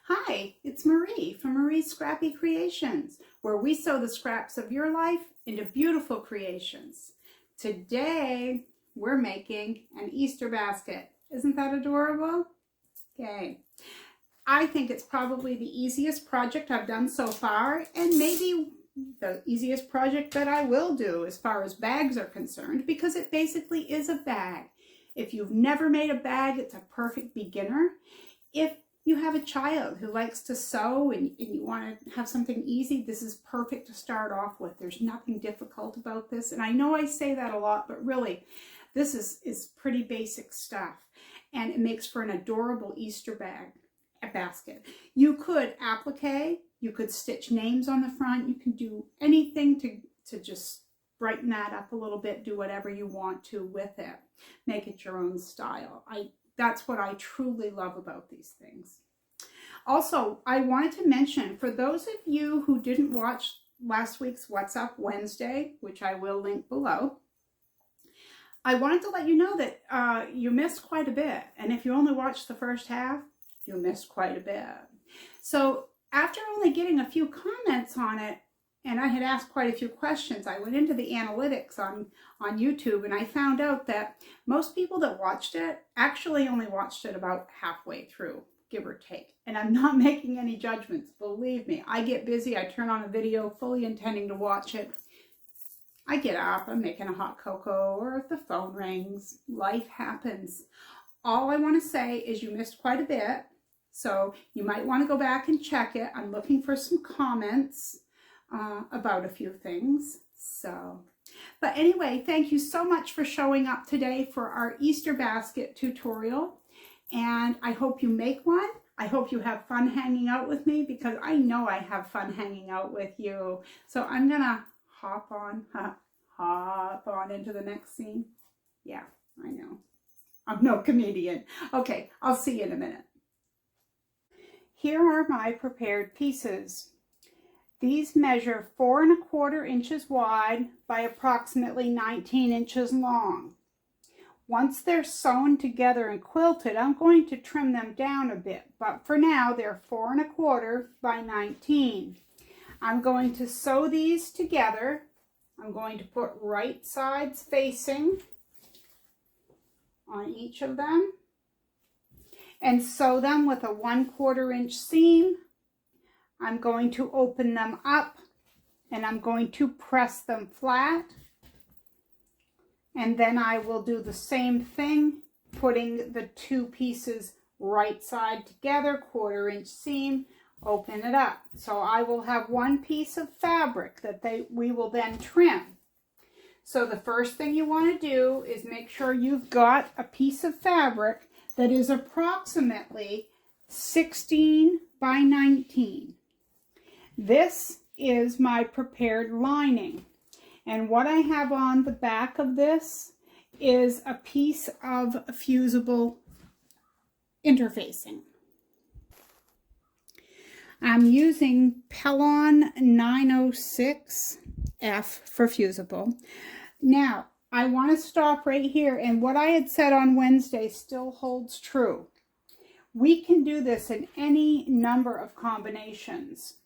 Hi, it's Marie from Marie's Scrappy Creations, where we sew the scraps of your life into beautiful creations. Today, we're making an Easter basket. Isn't that adorable? Okay. I think it's probably the easiest project I've done so far, and maybe the easiest project that I will do as far as bags are concerned, because it basically is a bag. If you've never made a bag, it's a perfect beginner. If you have a child who likes to sew and you want to have something easy, this is perfect to start off with. There's nothing difficult about this. And I know I say that a lot, but really, this is pretty basic stuff. And it makes for an adorable Easter basket. You could applique, you could stitch names on the front, you can do anything to just brighten that up a little bit, do whatever you want to with it. Make it your own style. That's what I truly love about these things. Also, I wanted to mention, for those of you who didn't watch last week's What's Up Wednesday, which I will link below, I wanted to let you know that you missed quite a bit. And if you only watched the first half, you missed quite a bit. So after only getting a few comments on it, and I had asked quite a few questions, I went into the analytics on YouTube, and I found out that most people that watched it actually only watched it about halfway through, give or take. And I'm not making any judgments, believe me. I get busy, I turn on a video fully intending to watch it. I get up, I'm making a hot cocoa, or the phone rings, life happens. All I want to say is you missed quite a bit, so you might want to go back and check it. I'm looking for some comments about a few things. But anyway, thank you so much for showing up today for our Easter basket tutorial, and I hope you make one. I hope you have fun hanging out with me, because I know I have fun hanging out with you. So I'm gonna hop on into the next scene. Yeah, I know, I'm no comedian. Okay, I'll see you in a minute. Here are my prepared pieces. These measure 4 1/4 inches wide by approximately 19 inches long. Once they're sewn together and quilted, I'm going to trim them down a bit, but for now they're 4 1/4 by 19. I'm going to sew these together. I'm going to put right sides facing on each of them and sew them with a 1/4 inch seam. I'm going to open them up and I'm going to press them flat, and then I will do the same thing, putting the two pieces right side together, 1/4 inch seam, open it up. So I will have one piece of fabric that we will then trim. So the first thing you want to do is make sure you've got a piece of fabric that is approximately 16 by 19. This is my prepared lining, and what I have on the back of this is a piece of fusible interfacing. I'm using Pellon 906F for fusible. Now, I want to stop right here, and what I had said on Wednesday still holds true. We can do this in any number of combinations.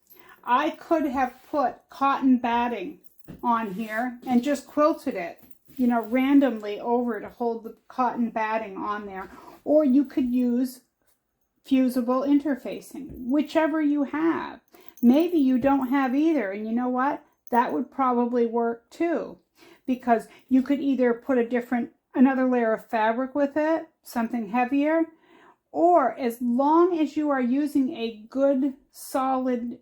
I could have put cotton batting on here and just quilted it, randomly over to hold the cotton batting on there. Or you could use fusible interfacing, whichever you have. Maybe you don't have either, and you know what? That would probably work too, because you could either put another layer of fabric with it, something heavier, or as long as you are using a good solid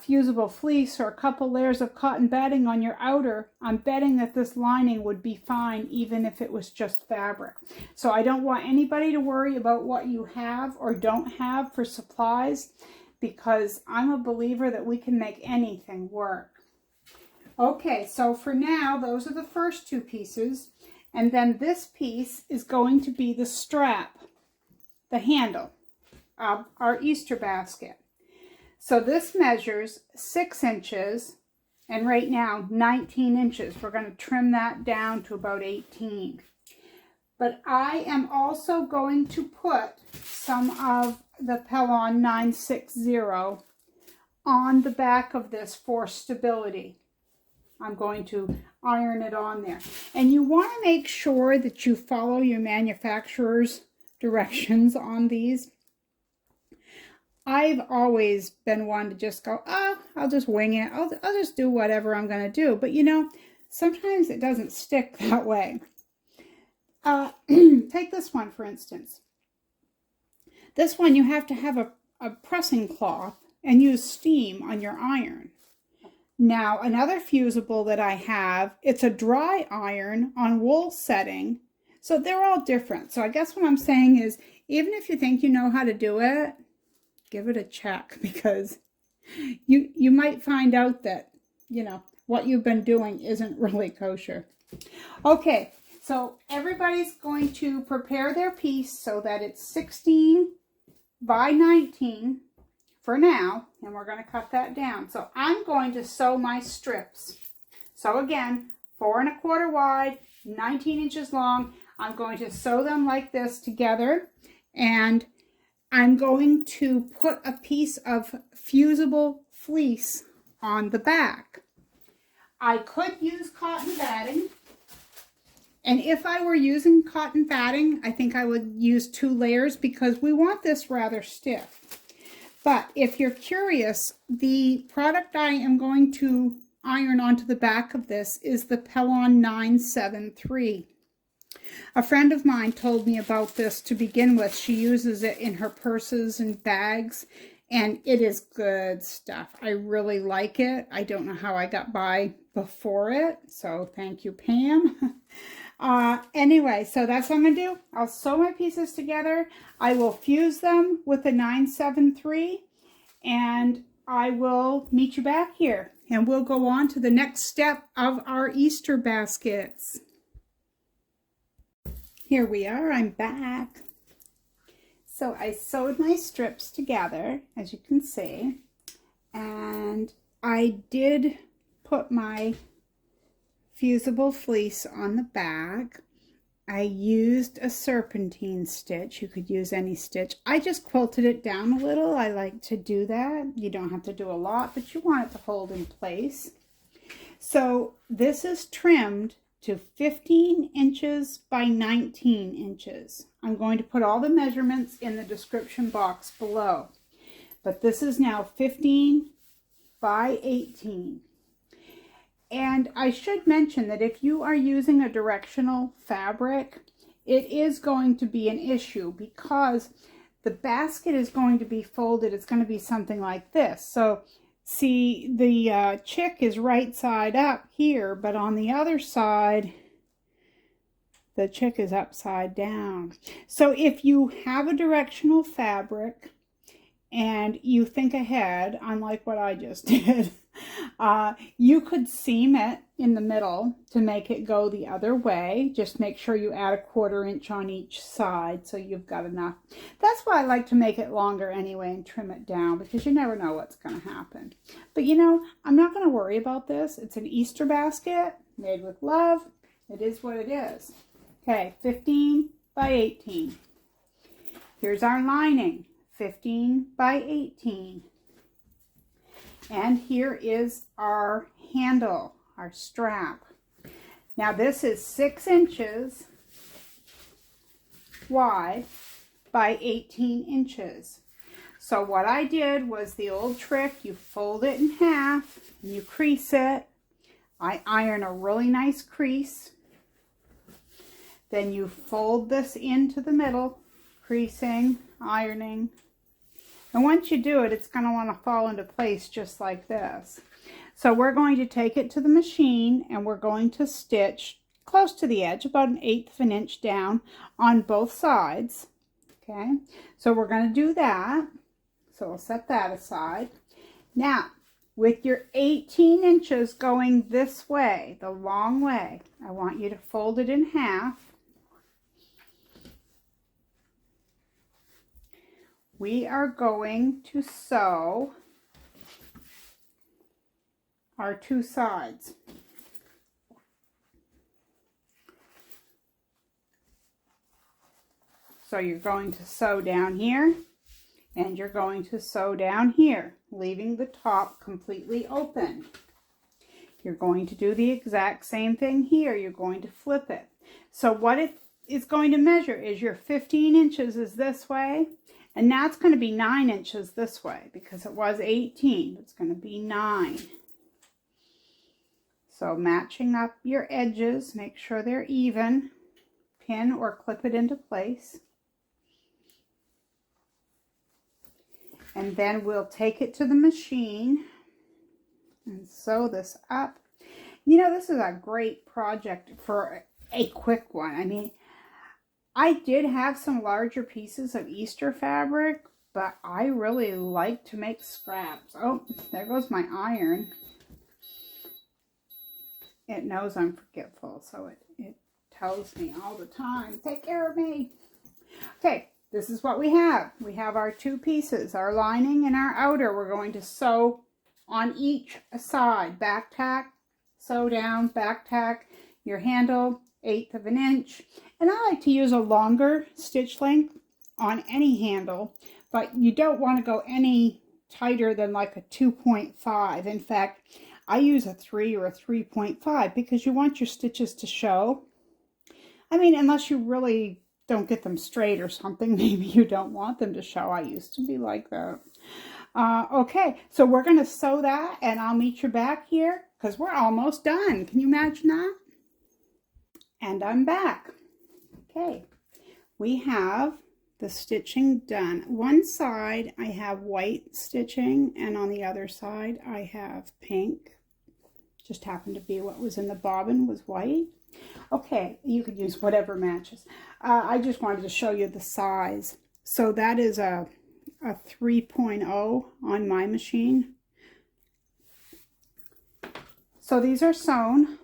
fusible fleece or a couple layers of cotton batting on your outer, I'm betting that this lining would be fine even if it was just fabric. So I don't want anybody to worry about what you have or don't have for supplies, because I'm a believer that we can make anything work. Okay, so for now, those are the first two pieces, and then this piece is going to be the strap, the handle of our Easter basket. So this measures 6 inches, and right now 19 inches. We're going to trim that down to about 18. But I am also going to put some of the Pellon 960 on the back of this for stability. I'm going to iron it on there. And you want to make sure that you follow your manufacturer's directions on these. I've always been one to just go, oh, I'll just wing it. I'll just do whatever I'm going to do. But you know, sometimes it doesn't stick that way. Take this one, for instance. This one, you have to have a pressing cloth and use steam on your iron. Now, another fusible that I have, it's a dry iron on wool setting. So they're all different. So I guess what I'm saying is, even if you think you know how to do it, give it a check, because you might find out that, you know, what you've been doing isn't really kosher. Okay, so everybody's going to prepare their piece so that it's 16 by 19 for now, and we're going to cut that down. So I'm going to sew my strips. So again, 4 1/4 wide, 19 inches long. I'm going to sew them like this together, and I'm going to put a piece of fusible fleece on the back. I could use cotton batting, and if I were using cotton batting, I think I would use 2 layers because we want this rather stiff. But if you're curious, the product I am going to iron onto the back of this is the Pellon 973. A friend of mine told me about this to begin with. She uses it in her purses and bags, and it is good stuff. I really like it. I don't know how I got by before it, so thank you, Pam. Anyway, so that's what I'm going to do. I'll sew my pieces together. I will fuse them with the 973, and I will meet you back here, and we'll go on to the next step of our Easter baskets. Here we are, I'm back. So I sewed my strips together, as you can see, and I did put my fusible fleece on the back. I used a serpentine stitch. You could use any stitch. I just quilted it down a little. I like to do that. You don't have to do a lot, but you want it to hold in place. So this is trimmed to 15 inches by 19 inches. I'm going to put all the measurements in the description box below. But this is now 15 by 18. And I should mention that if you are using a directional fabric, it is going to be an issue because the basket is going to be folded. It's going to be something like this. So see, the chick is right side up here, but on the other side, the chick is upside down. So if you have a directional fabric and you think ahead, unlike what I just did, you could seam it in the middle to make it go the other way. Just make sure you add a 1/4 inch on each side so you've got enough. That's why I like to make it longer anyway and trim it down, because you never know what's going to happen. But you know, I'm not going to worry about this. It's an Easter basket made with love. It is what it is. Okay, 15 by 18. Here's our lining, 15 by 18. And here is our handle, our strap. Now this is 6 inches wide by 18 inches. So what I did was the old trick, you fold it in half, and you crease it. I iron a really nice crease. Then you fold this into the middle, creasing, ironing. And once you do it, it's going to want to fall into place just like this. So we're going to take it to the machine and we're going to stitch close to the edge, about 1/8 of an inch down on both sides. Okay, so we're going to do that. So we'll set that aside. Now, with your 18 inches going this way, the long way, I want you to fold it in half. We are going to sew our 2 sides. So you're going to sew down here and you're going to sew down here, leaving the top completely open. You're going to do the exact same thing here. You're going to flip it. So what it is going to measure is your 15 inches is this way, and now it's going to be 9 inches this way because it was 18. It's going to be 9. So matching up your edges, make sure they're even. Pin or clip it into place. And then we'll take it to the machine and sew this up. You know, this is a great project for a quick one. I mean, I did have some larger pieces of Easter fabric, but I really like to make scraps. Oh, there goes my iron. It knows I'm forgetful, so it tells me all the time, take care of me. Okay, this is what we have. We have our 2 pieces, our lining and our outer. We're going to sew on each side. Back tack, sew down, back tack, your handle, 1/8 of an inch. And I like to use a longer stitch length on any handle, but you don't want to go any tighter than like a 2.5. In fact, I use a 3 or a 3.5 because you want your stitches to show. I mean, unless you really don't get them straight or something, maybe you don't want them to show. I used to be like that. Okay, so we're going to sew that, and I'll meet you back here because we're almost done. Can you imagine that? And I'm back. Okay, we have the stitching done. One side I have white stitching, and on the other side I have pink. Just happened to be what was in the bobbin was white. Okay, you could use whatever matches. I just wanted to show you the size. So that is a 3.0 on my machine. So these are sewn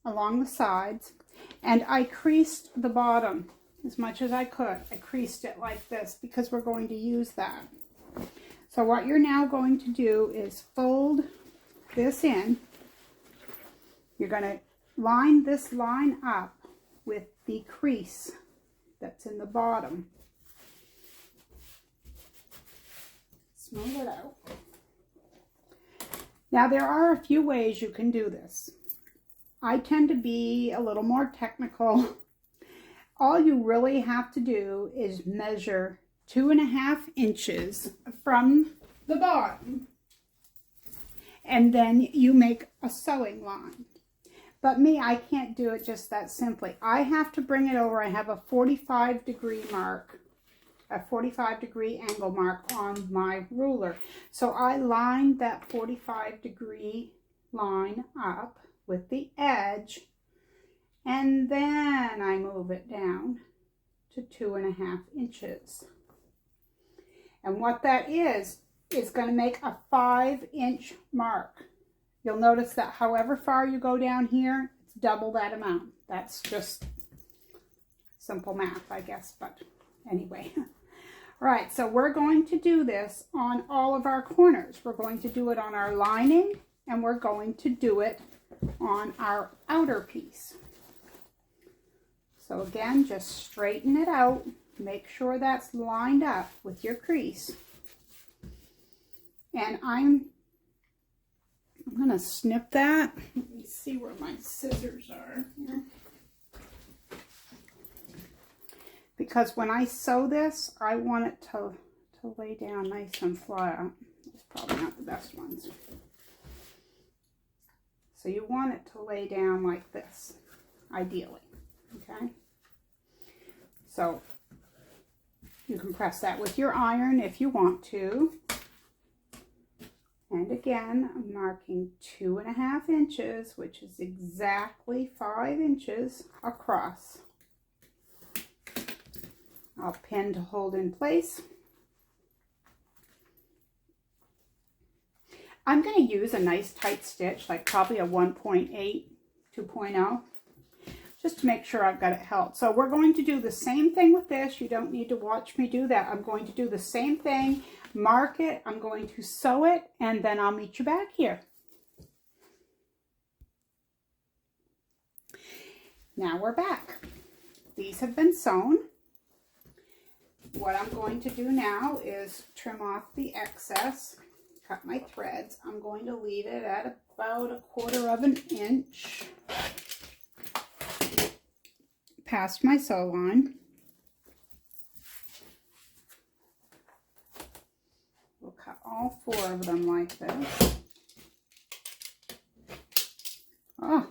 along the sides, and I creased the bottom as much as I could. I creased it like this because we're going to use that. So what you're now going to do is fold this in. You're going to line this line up with the crease that's in the bottom. Smooth it out. Now there are a few ways you can do this. I tend to be a little more technical. All you really have to do is measure 2.5 inches from the bottom, and then you make a sewing line. But me, I can't do it just that simply. I have to bring it over. I have a 45-degree mark, a 45-degree angle mark on my ruler. So I lined that 45-degree line up with the edge, and then I move it down to 2.5 inches. And what that is going to make a 5-inch mark. You'll notice that however far you go down here, it's double that amount. That's just simple math, I guess, but anyway. All right, so we're going to do this on all of our corners. We're going to do it on our lining, and we're going to do it on our outer piece. So again, just straighten it out. Make sure that's lined up with your crease. And I'm going to snip that. Let me see where my scissors are here. Because when I sew this, I want it to lay down nice and flat. It's probably not the best ones. So you want it to lay down like this, ideally. Okay? So you can press that with your iron if you want to. And again, I'm marking 2.5 inches, which is exactly 5 inches across. I'll pin to hold in place. I'm going to use a nice tight stitch, like probably a 1.8, 2.0, just to make sure I've got it held. So we're going to do the same thing with this. You don't need to watch me do that. I'm going to do the same thing. Mark it, I'm going to sew it, and then I'll meet you back here. Now we're back. These have been sewn, what I'm going to do now is trim off the excess, cut my threads. I'm going to leave it at about 1/4 of an inch past my sew line. We'll cut all 4 of them like this. Oh,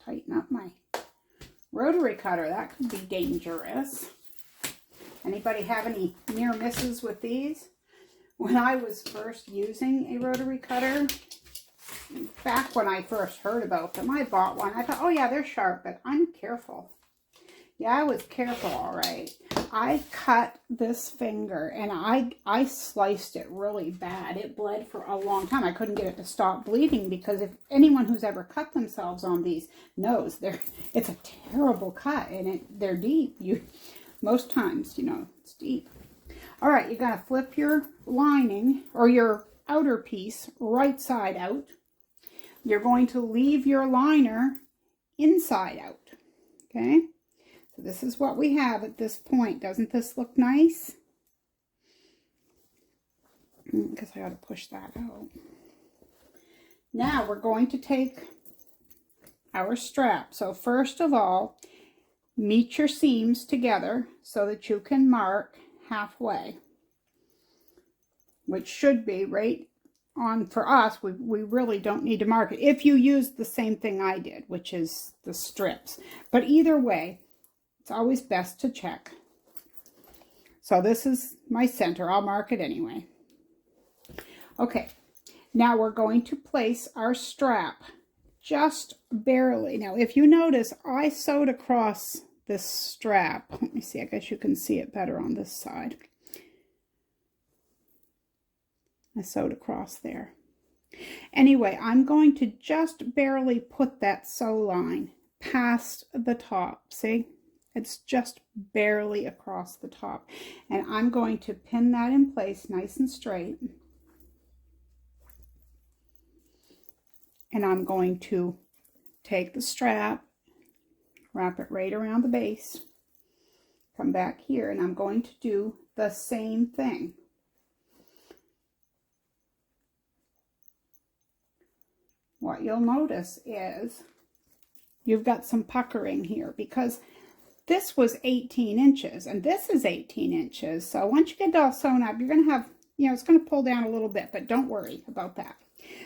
tighten up my rotary cutter. That could be dangerous. Anybody have any near misses with these? When I was first using a rotary cutter, back when I first heard about them, I bought one. I thought, oh yeah, they're sharp, but I'm careful. Yeah, I was careful, all right. I cut this finger and I sliced it really bad. It bled for a long time. I couldn't get it to stop bleeding because if anyone who's ever cut themselves on these knows it's a terrible cut and they're deep. Most times, you know, it's deep. All right, you got to flip your lining or your outer piece right side out. You're going to leave your liner inside out, okay? So this is what we have at this point. Doesn't this look nice? Because I got to push that out. Now we're going to take our strap. So first of all, meet your seams together so that you can mark halfway, which should be right on. For us, we really don't need to mark it if you use the same thing I did, which is the strips. But either way, it's always best to check. So this is my center. I'll mark it anyway. Okay, now we're going to place our strap just barely. Now, if you notice, I sewed across this strap. Let me see, I guess you can see it better on this side. I sewed across there. Anyway, I'm going to just barely put that sew line past the top. See? It's just barely across the top. And I'm going to pin that in place nice and straight. And I'm going to take the strap, wrap it right around the base, come back here, and I'm going to do the same thing. What you'll notice is you've got some puckering here because this was 18 inches and this is 18 inches. So once you get it all sewn up, you're going to have, you know, it's going to pull down a little bit, but don't worry about that.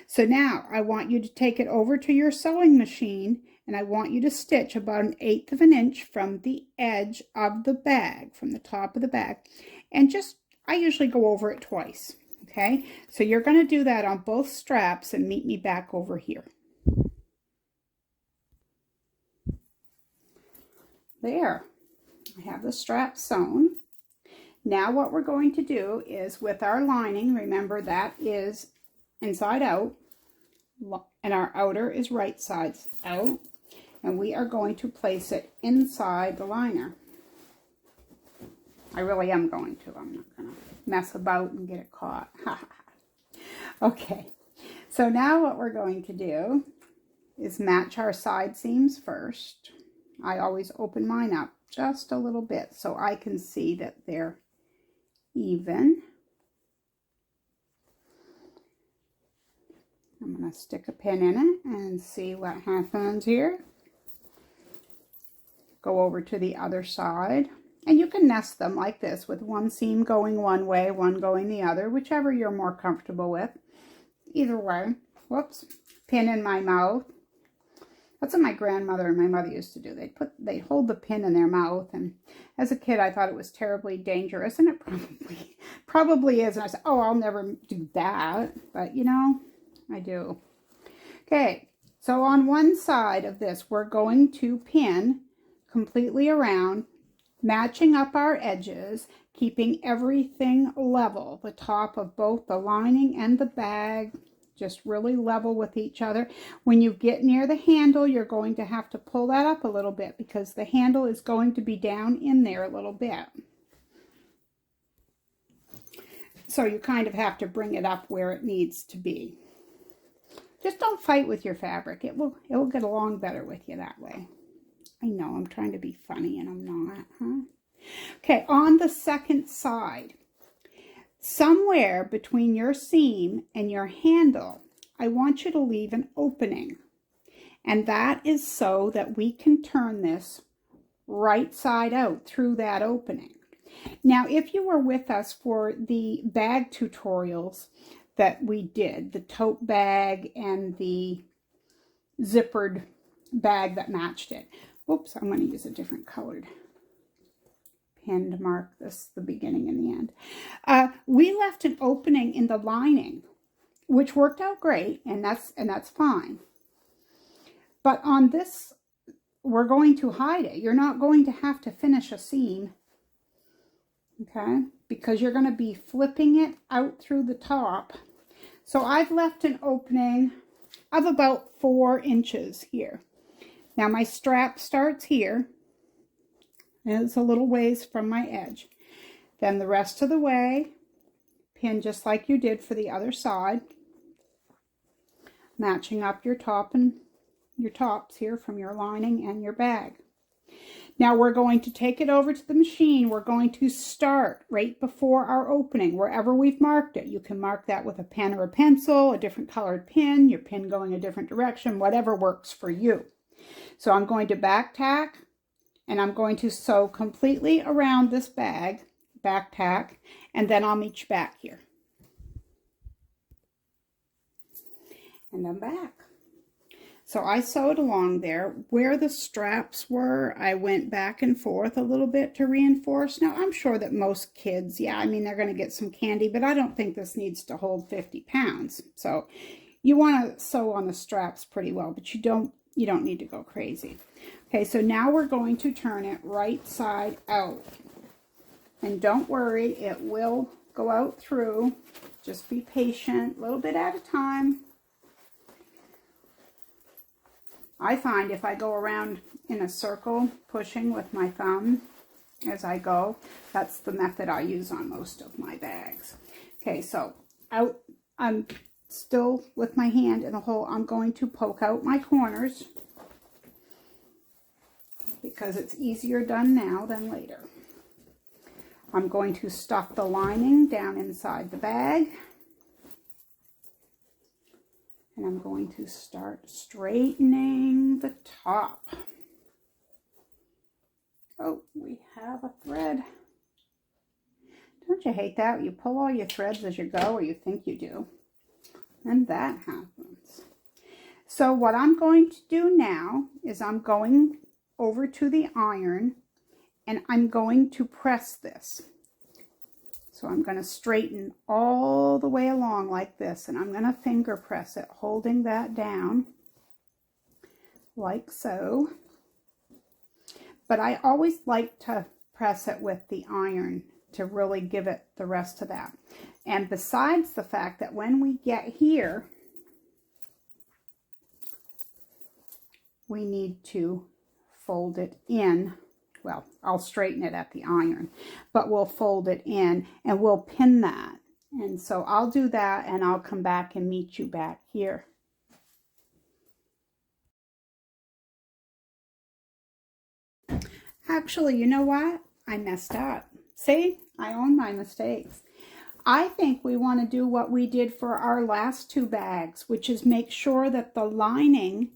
So now I want you to take it over to your sewing machine and I want you to stitch about 1/8 of an inch from the edge of the bag, from the top of the bag. And just, I usually go over it twice. Okay, so you're going to do that on both straps and meet me back over here. There, I have the strap sewn. Now what we're going to do is with our lining, remember that is inside out and our outer is right side out, and we are going to place it inside the liner. I really am going to. I'm not going to mess about and get it caught. Okay, so now what we're going to do is match our side seams first. I always open mine up just a little bit so I can see that they're even. I'm going to stick a pin in it and see what happens here. Go over to the other side. And you can nest them like this with one seam going one way, one going the other, whichever you're more comfortable with. Either way. Whoops. Pin in my mouth. That's what my grandmother and my mother used to do. They'd hold the pin in their mouth. And as a kid, I thought it was terribly dangerous. And it probably is. And I said, oh, I'll never do that. But, you know, I do. Okay. So on one side of this, we're going to pin completely around, matching up our edges, keeping everything level. The top of both the lining and the bag just really level with each other. When you get near the handle, you're going to have to pull that up a little bit because the handle is going to be down in there a little bit. So you kind of have to bring it up where it needs to be. Just don't fight with your fabric. It will get along better with you that way. I know I'm trying to be funny and I'm not, huh? Okay, on the second side, somewhere between your seam and your handle, I want you to leave an opening. And that is so that we can turn this right side out through that opening. Now, if you were with us for the bag tutorials that we did, the tote bag and the zippered bag that matched it. Oops, I'm going to use a different colored pen to mark this, the beginning and the end. We left an opening in the lining, which worked out great, and that's fine. But on this, we're going to hide it. You're not going to have to finish a seam, okay? Because you're going to be flipping it out through the top. So I've left an opening of about 4 inches here. Now my strap starts here, and it's a little ways from my edge. Then the rest of the way, pin just like you did for the other side, matching up your top and your tops here from your lining and your bag. Now we're going to take it over to the machine. We're going to start right before our opening, wherever we've marked it. You can mark that with a pen or a pencil, a different colored pin, your pin going a different direction, whatever works for you. So I'm going to back tack, and I'm going to sew completely around this bag, back tack, and then I'll meet you back here. And I'm back. So I sewed along there. Where the straps were, I went back and forth a little bit to reinforce. Now, I'm sure that most kids, yeah, I mean, they're going to get some candy, but I don't think this needs to hold 50 pounds. So you want to sew on the straps pretty well, but you don't need to go crazy. Okay, so now we're going to turn it right side out. And don't worry, it will go out through. Just be patient, a little bit at a time. I find if I go around in a circle pushing with my thumb as I go, that's the method I use on most of my bags. Okay, so out, I'm still with my hand in the hole. I'm going to poke out my corners because it's easier done now than later. I'm going to stuff the lining down inside the bag. And I'm going to start straightening the top. Oh, we have a thread. Don't you hate that? You pull all your threads as you go, or you think you do. And that happens. So what I'm going to do now is I'm going over to the iron, and I'm going to press this. So I'm going to straighten all the way along like this, and I'm going to finger press it, holding that down like so. But I always like to press it with the iron to really give it the rest of that. And besides the fact that when we get here, we need to fold it in. Well, I'll straighten it at the iron, but we'll fold it in and we'll pin that. And so I'll do that, and I'll come back and meet you back here. Actually, you know what? I messed up. See, I own my mistakes. I think we want to do what we did for our last 2 bags, which is make sure that the lining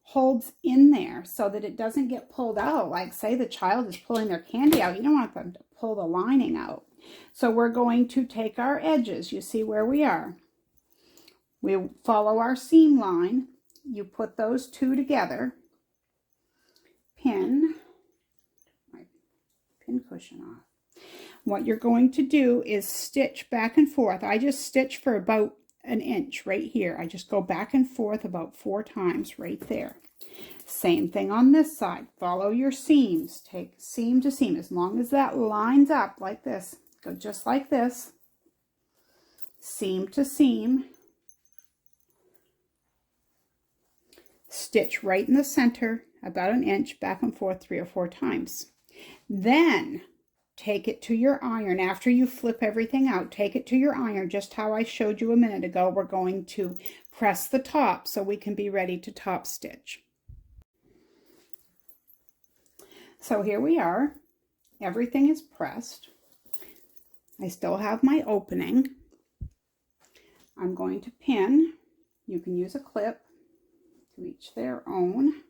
holds in there so that it doesn't get pulled out. Like, say the child is pulling their candy out, you don't want them to pull the lining out. So we're going to take our edges. You see where we are. We follow our seam line. You put those 2 together. Pin my pin cushion off. What you're going to do is stitch back and forth. I just stitch for about an inch right here. I just go back and forth about 4 times right there. Same thing on this side. Follow your seams. Take seam to seam. As long as that lines up like this, go just like this. Seam to seam. Stitch right in the center, about an inch, back and forth 3 or 4 times. Then take it to your iron. After you flip everything out, take it to your iron, just how I showed you a minute ago. We're going to press the top so we can be ready to top stitch. So here we are. everything is pressed. I still have my opening. I'm going to pin. You can use a clip, to each their own.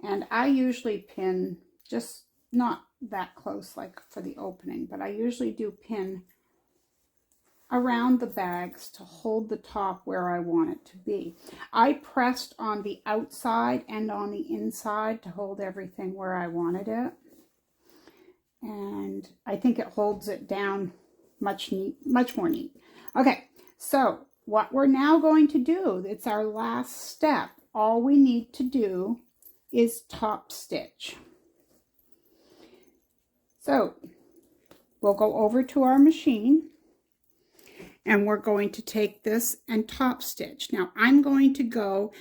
And I usually pin just not that close like for the opening, but I usually do pin around the bags to hold the top where I want it to be. I pressed on the outside and on the inside to hold everything where I wanted it. And I think it holds it down much more neat. Okay, so what we're now going to do, it's our last step. All we need to do is top stitch. So we'll go over to our machine and we're going to take this and top stitch. Now I'm going to go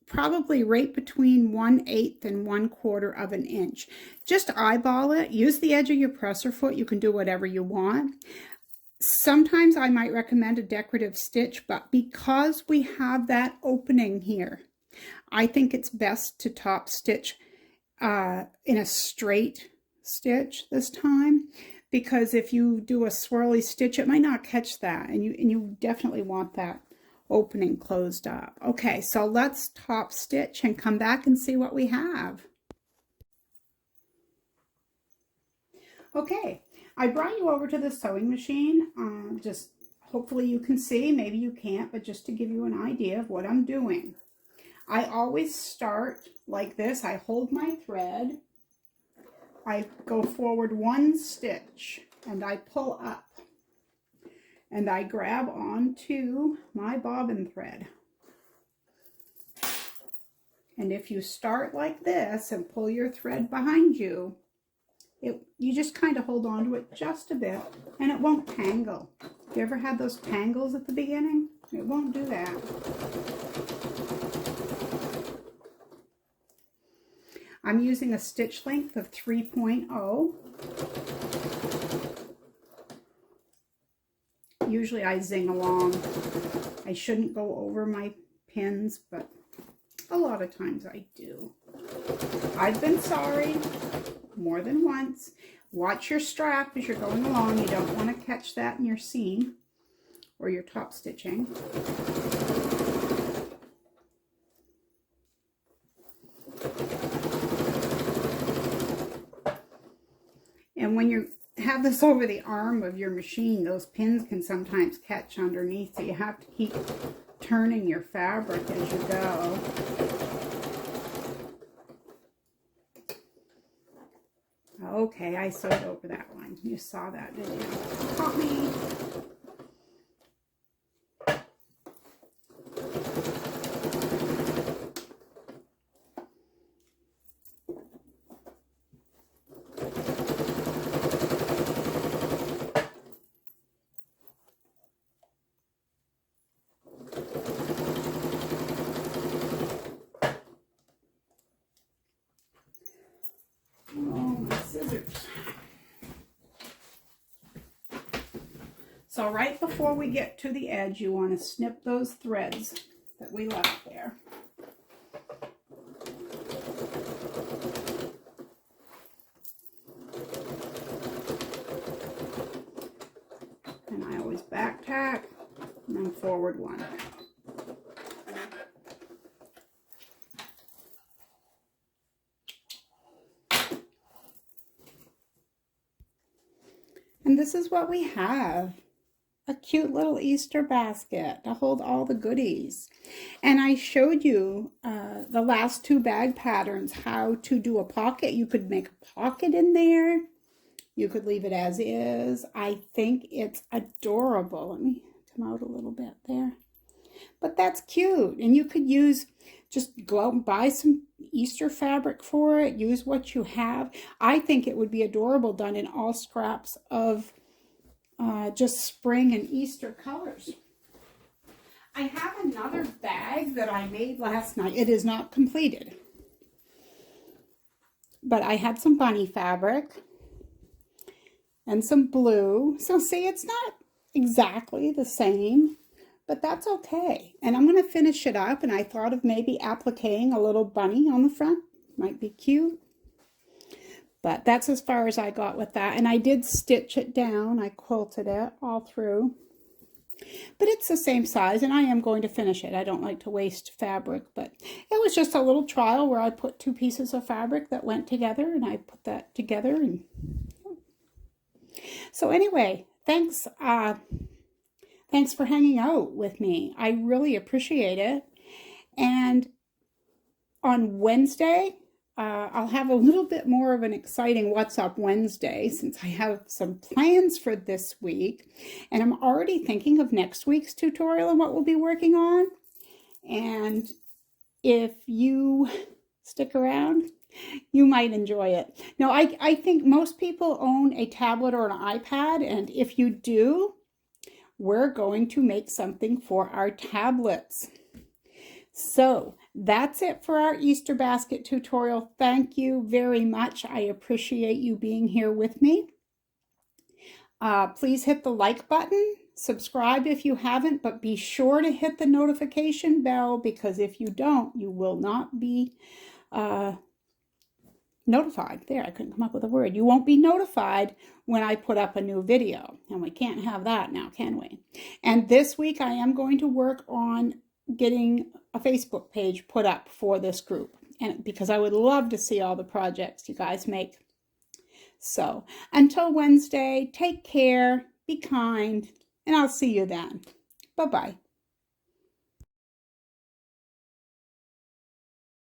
probably right between 1/8 and 1/4 of an inch. Just eyeball it. Use the edge of your presser foot. You can do whatever you want. Sometimes I might recommend a decorative stitch, but because we have that opening here, I think it's best to top stitch in a straight stitch this time, because if you do a swirly stitch, it might not catch that, and you definitely want that opening closed up. Okay, so let's top stitch and come back and see what we have. Okay, I brought you over to the sewing machine. Just hopefully you can see, maybe you can't, but just to give you an idea of what I'm doing. I always start like this. I hold my thread, I go forward 1 stitch, and I pull up. And I grab onto my bobbin thread. And if you start like this and pull your thread behind you, you just kind of hold on to it just a bit, and it won't tangle. You ever had those tangles at the beginning? It won't do that. I'm using a stitch length of 3.0. Usually I zing along. I shouldn't go over my pins, but a lot of times I do. I've been sorry more than once. Watch your strap as you're going along. You don't want to catch that in your seam or your top stitching. And when you have this over the arm of your machine, those pins can sometimes catch underneath, so you have to keep turning your fabric as you go. Okay, I sewed over that one. You saw that, didn't you? Caught me. So right before we get to the edge, you want to snip those threads that we left there. And I always back tack and then forward one. And this is what we have. A cute little Easter basket to hold all the goodies. And I showed you the last 2 bag patterns how to do a pocket. You could make a pocket in there. You could leave it as is. I think it's adorable. Let me come out a little bit there. But that's cute. And you could just go out and buy some Easter fabric for it. Use what you have. I think it would be adorable done in all scraps of just spring and Easter colors. I have another bag that I made last night. It is not completed, but I had some bunny fabric and some blue. So see, it's not exactly the same, but that's okay. And I'm going to finish it up, and I thought of maybe appliquing a little bunny on the front. Might be cute. But that's as far as I got with that. And I did stitch it down. I quilted it all through. But it's the same size, and I am going to finish it. I don't like to waste fabric, but it was just a little trial where I put 2 pieces of fabric that went together, and I put that together. And so anyway, thanks for hanging out with me. I really appreciate it. And on Wednesday, I'll have a little bit more of an exciting What's Up Wednesday, since I have some plans for this week. And I'm already thinking of next week's tutorial and what we'll be working on. And if you stick around, you might enjoy it. Now, I think most people own a tablet or an iPad. And if you do, we're going to make something for our tablets. So that's it for our Easter basket tutorial. Thank you very much. I appreciate you being here with me. Please hit the like button, subscribe if you haven't, but be sure to hit the notification bell, because if you don't, you will not be notified. There, I couldn't come up with a word. You won't be notified when I put up a new video, and we can't have that now, can we? And this week I am going to work on getting a Facebook page put up for this group, and because I would love to see all the projects you guys make. So until Wednesday, take care, be kind, and I'll see you then. Bye-bye.